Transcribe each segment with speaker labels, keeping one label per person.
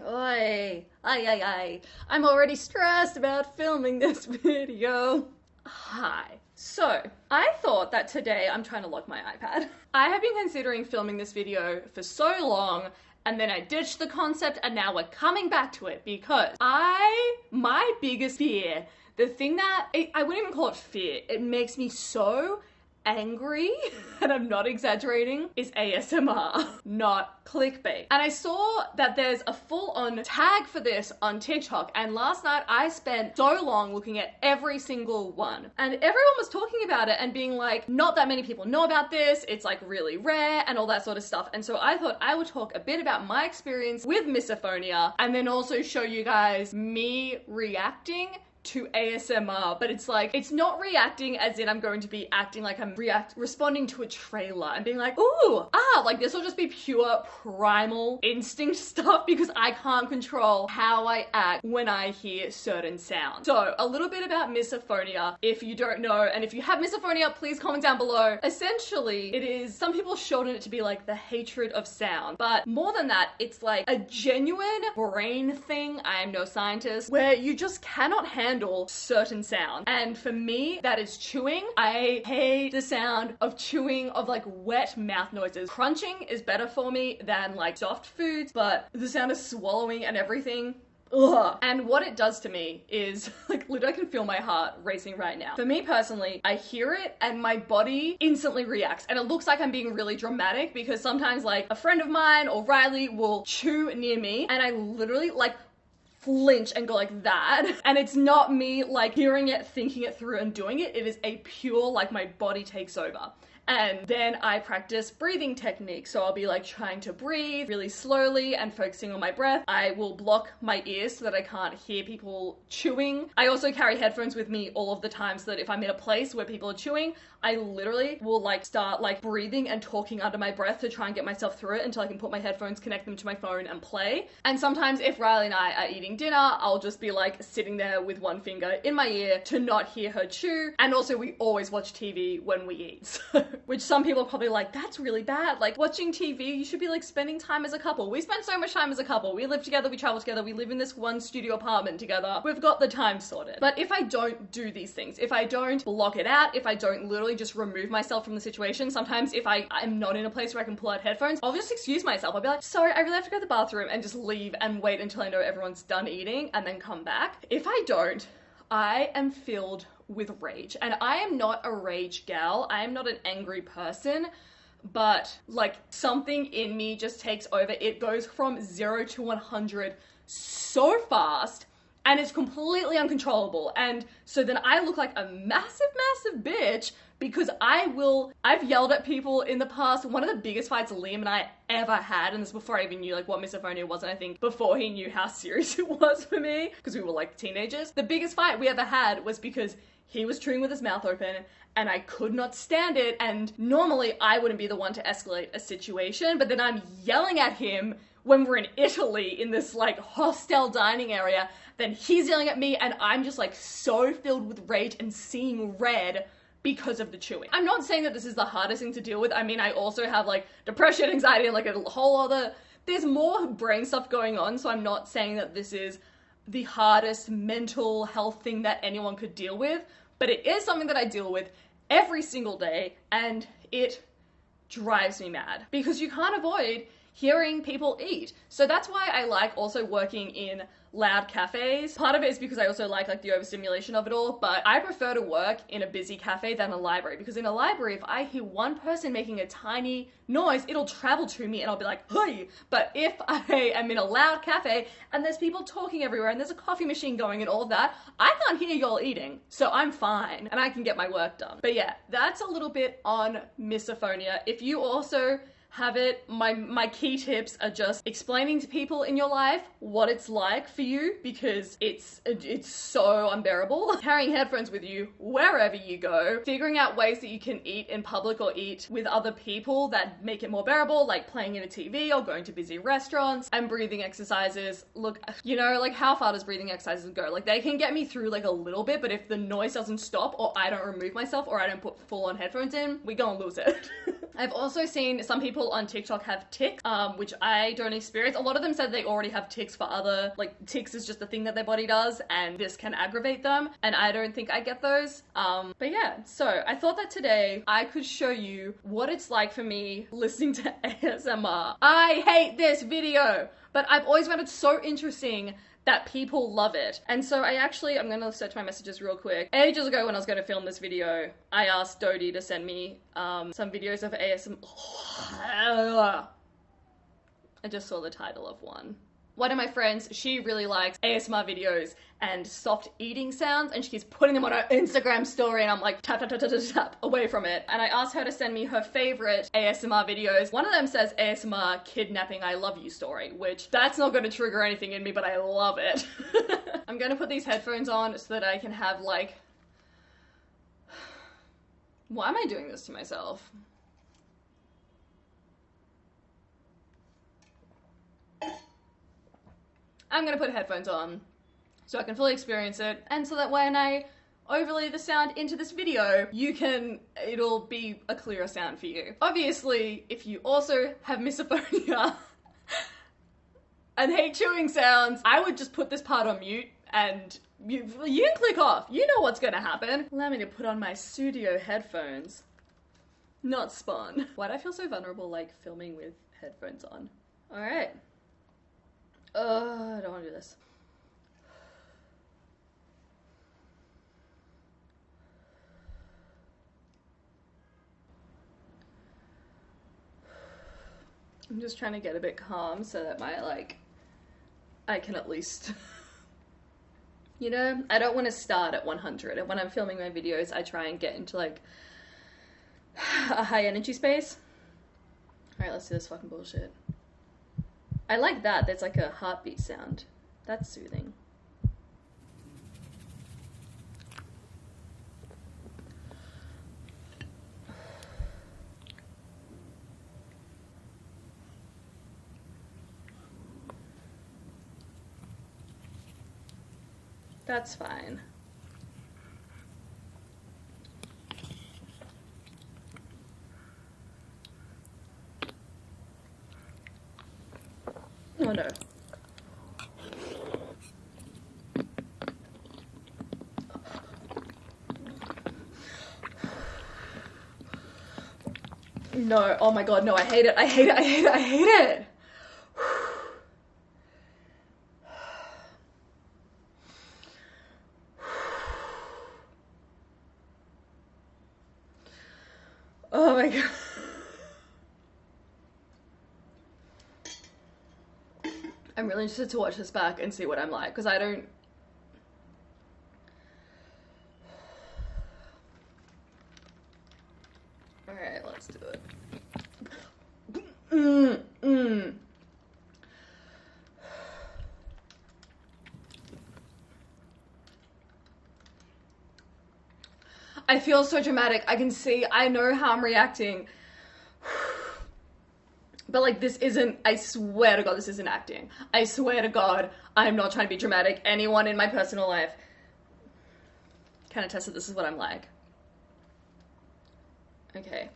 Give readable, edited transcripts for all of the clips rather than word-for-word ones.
Speaker 1: Oi, ay. I'm already stressed about filming this video. Hi. So, I thought that today, I'm trying to lock my iPad. I have been considering filming this video for so long, and then I ditched the concept, and now we're coming back to it because my biggest fear, the thing that, I wouldn't even call it fear, it makes me so angry, and I'm not exaggerating, is ASMR, not clickbait. And I saw that there's a full-on tag for this on TikTok, and last night I spent so long looking at every single one, and everyone was talking about it and being like, not that many people know about this, it's like really rare and all that sort of stuff. And so I thought I would talk a bit about my experience with misophonia and then also show you guys me reacting to ASMR, but it's like, it's not reacting as in I'm going to be acting like I'm responding to a trailer and being like, ooh, like this will just be pure primal instinct stuff because I can't control how I act when I hear certain sounds. So a little bit about misophonia, if you don't know, and if you have misophonia, please comment down below. Essentially, it is, some people shorten it to be like the hatred of sound, but more than that, it's like a genuine brain thing, I am no scientist, where you just cannot handle certain sounds. And for me, that is chewing. I hate the sound of chewing, of like wet mouth noises. Crunching is better for me than like soft foods, but the sound of swallowing and everything, ugh. And what it does to me is, like, literally I can feel my heart racing right now. For me personally, I hear it and my body instantly reacts. And it looks like I'm being really dramatic because sometimes like a friend of mine or Riley will chew near me and I literally like flinch and go like that. And it's not me like hearing it, thinking it through and doing it. It is a pure, like my body takes over. And then I practice breathing techniques. So I'll be like trying to breathe really slowly and focusing on my breath. I will block my ears so that I can't hear people chewing. I also carry headphones with me all of the time so that if I'm in a place where people are chewing, I literally will like start like breathing and talking under my breath to try and get myself through it until I can put my headphones, connect them to my phone and play. And sometimes if Riley and I are eating dinner, I'll just be like sitting there with one finger in my ear to not hear her chew. And also we always watch TV when we eat. So, which some people are probably like, that's really bad. Like watching TV, you should be like spending time as a couple. We spend so much time as a couple. We live together, we travel together, we live in this one studio apartment together. We've got the time sorted. But if I don't do these things, if I don't block it out, if I don't literally just remove myself from the situation, sometimes if I'm not in a place where I can pull out headphones, I'll just excuse myself. I'll be like, sorry, I really have to go to the bathroom, and just leave and wait until I know everyone's done eating and then come back. If I don't, I am filled with rage. And I am not a rage gal. I am not an angry person, but like something in me just takes over. It goes from 0 to 100 so fast and it's completely uncontrollable. And so then I look like a massive bitch because I've yelled at people in the past. One of the biggest fights Liam and I ever had, and this before I even knew like what misophonia was, and I think before he knew how serious it was for me, because we were like teenagers. The biggest fight we ever had was because he was chewing with his mouth open and I could not stand it. And normally I wouldn't be the one to escalate a situation, but then I'm yelling at him when we're in Italy in this like hostel dining area, then he's yelling at me and I'm just like so filled with rage and seeing red because of the chewing. I'm not saying that this is the hardest thing to deal with. I mean, I also have like depression, anxiety, and like a whole other, there's more brain stuff going on. So I'm not saying that this is the hardest mental health thing that anyone could deal with, but it is something that I deal with every single day and it drives me mad because you can't avoid hearing people eat. So that's why I like also working in loud cafes. Part of it is because I also like the overstimulation of it all, but I prefer to work in a busy cafe than a library, because in a library, if I hear one person making a tiny noise, it'll travel to me and I'll be like, hey. But if I am in a loud cafe and there's people talking everywhere and there's a coffee machine going and all of that, I can't hear y'all eating. So I'm fine and I can get my work done. But yeah, that's a little bit on misophonia. If you also have it, my key tips are just explaining to people in your life what it's like for you, because it's so unbearable. Carrying headphones with you wherever you go, figuring out ways that you can eat in public or eat with other people that make it more bearable, like playing in a TV or going to busy restaurants, and breathing exercises. Look, you know, like how far does breathing exercises go? Like they can get me through like a little bit, but if the noise doesn't stop or I don't remove myself or I don't put full on headphones in, we gonna lose it. I've also seen some people people on TikTok have tics, which I don't experience. A lot of them said they already have tics for other, like tics is just a thing that their body does and this can aggravate them, and I don't think I get those. But yeah, so I thought that today I could show you what it's like for me listening to ASMR. I hate this video, but I've always found it so interesting that people love it. And so I'm gonna search my messages real quick. Ages ago when I was gonna film this video, I asked Dodie to send me some videos of ASMR. I just saw the title of one. One of my friends, she really likes ASMR videos and soft eating sounds, and she keeps putting them on her Instagram story, and I'm like, tap, tap, tap, tap, tap, tap, away from it. And I asked her to send me her favorite ASMR videos. One of them says ASMR kidnapping I love you story, which that's not going to trigger anything in me, but I love it. I'm going to put these headphones on so that I can have like... Why am I doing this to myself? I'm gonna put headphones on so I can fully experience it, and so that when I overlay the sound into this video, it'll be a clearer sound for you. Obviously, if you also have misophonia and hate chewing sounds, I would just put this part on mute and you can click off. You know what's gonna happen. Allow me to put on my studio headphones. Not Spawn. Why do I feel so vulnerable like filming with headphones on? Alright. I don't want to do this. I'm just trying to get a bit calm so that I can at least, you know, I don't want to start at 100. And when I'm filming my videos, I try and get into like a high energy space. Alright, let's do this fucking bullshit. I like that. There's like a heartbeat sound. That's soothing. That's fine. Oh no. No, oh my god, no, I hate it, I hate it, I hate it, I hate it! Oh my god. I'm really interested to watch this back and see what I'm like, because I don't... Alright, let's do it. I feel so dramatic. I can see, I know how I'm reacting. But like, this isn't, I swear to God, this isn't acting. I swear to God, I'm not trying to be dramatic. Anyone in my personal life can attest that this is what I'm like. Okay.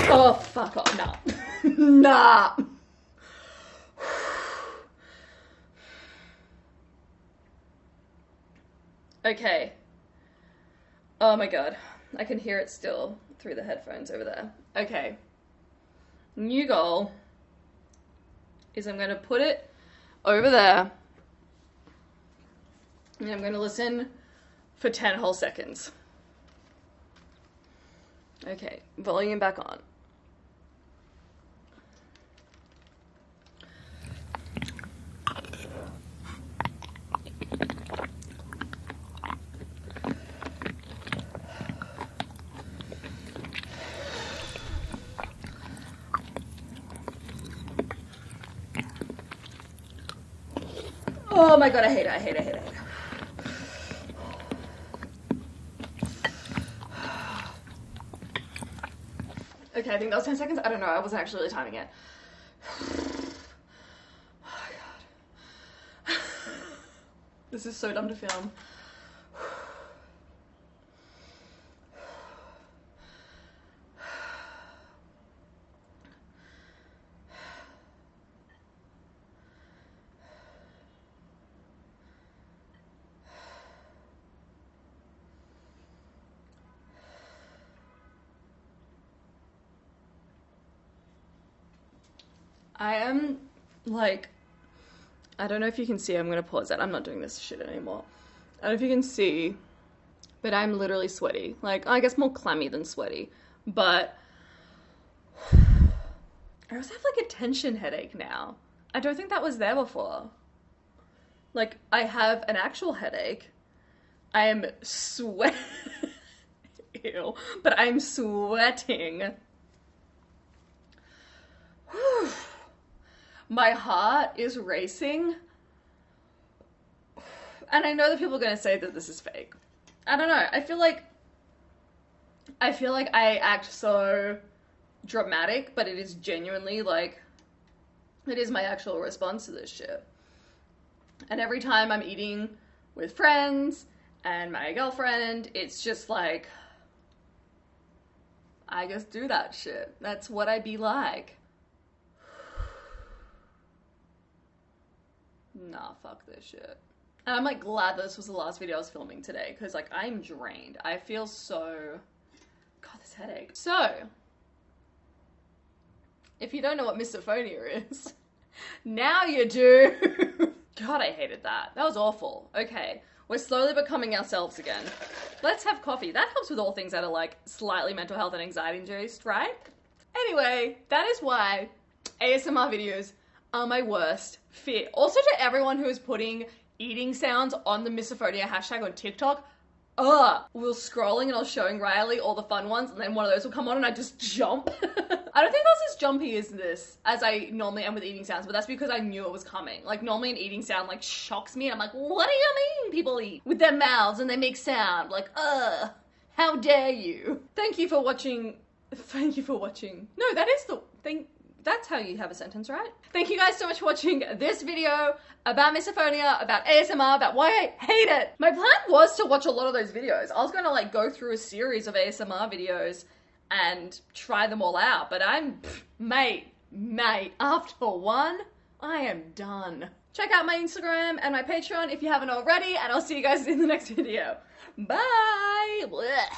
Speaker 1: Oh, fuck off, nah. Nah. Okay. Oh my God. I can hear it still through the headphones over there. Okay. New goal is I'm going to put it over there and I'm going to listen for 10 whole seconds. Okay, volume back on. Oh my God, I hate it, I hate it, I hate it, I hate it. Okay, I think that was 10 seconds. I don't know, I wasn't actually really timing it. Oh my God. This is so dumb to film. I am, like, I don't know if you can see, I'm gonna pause that. I'm not doing this shit anymore. I don't know if you can see, but I'm literally sweaty. Like, I guess more clammy than sweaty. But I also have, like, a tension headache now. I don't think that was there before. Like, I have an actual headache. I am sweating. Ew. But I'm sweating. My heart is racing. And I know that people are going to say that this is fake. I don't know. I feel like I act so dramatic, but it is genuinely, like, it is my actual response to this shit. And every time I'm eating with friends and my girlfriend, it's just like, I just do that shit. That's what I be like. Nah, fuck this shit. And I'm, like, glad that this was the last video I was filming today, because, like, I'm drained. I feel so... God, this headache. So, if you don't know what misophonia is, now you do. God, I hated that. That was awful. Okay, we're slowly becoming ourselves again. Let's have coffee. That helps with all things that are, like, slightly mental health and anxiety induced, right? Anyway, that is why ASMR videos are my worst fear. Also, to everyone who is putting eating sounds on the misophonia hashtag on TikTok, we were scrolling and I was showing Riley all the fun ones, and then one of those will come on and I just jump. I don't think I was as jumpy as this as I normally am with eating sounds, but that's because I knew it was coming. Like, normally an eating sound, like, shocks me, and I'm like, what do you mean people eat with their mouths and they make sound? Like, how dare you? Thank you for watching. No, that is the thing. That's how you have a sentence, right? Thank you guys so much for watching this video about misophonia, about ASMR, about why I hate it. My plan was to watch a lot of those videos. I was gonna, like, go through a series of ASMR videos and try them all out, but mate, after one, I am done. Check out my Instagram and my Patreon if you haven't already, and I'll see you guys in the next video. Bye! Blech.